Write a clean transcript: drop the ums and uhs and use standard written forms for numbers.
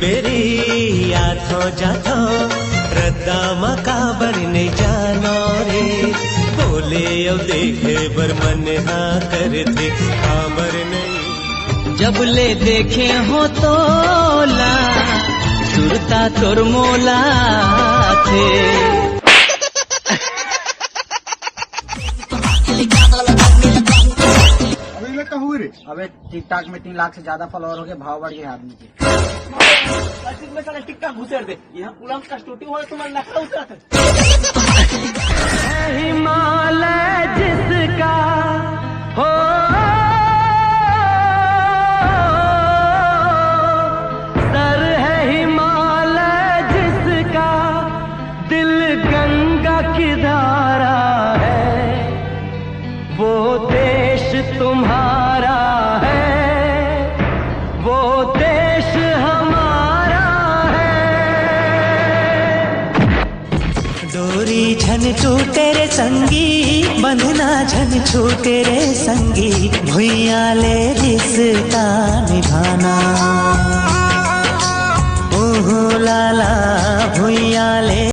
Berry याथो जाथो रद्दा मकाबर ने जानो रे बोले अब देखे बर मन हाँ कर थे खबर नहीं जब ले देखे हो तोला सुरता तोर मोला थे। अबे टिकटॉक में 3 लाख से ज्यादा फॉलोअर हो गए, भाव बढ़ गया आदमी के। में साला टिकटॉक घुसेर दे यहाँ पुलाम का स्टूडियो हो तुम्हारे नखरा उतरा हिमालय जिसका हो सर है हिमालय जिसका दिल गंगा की धारा है वो देश तुम्हारा है वो देश हमारा है। डोरी झन छूटे रे संगी बंधना झन छूटे रे संगी भुइया ले रिश्ता निभाना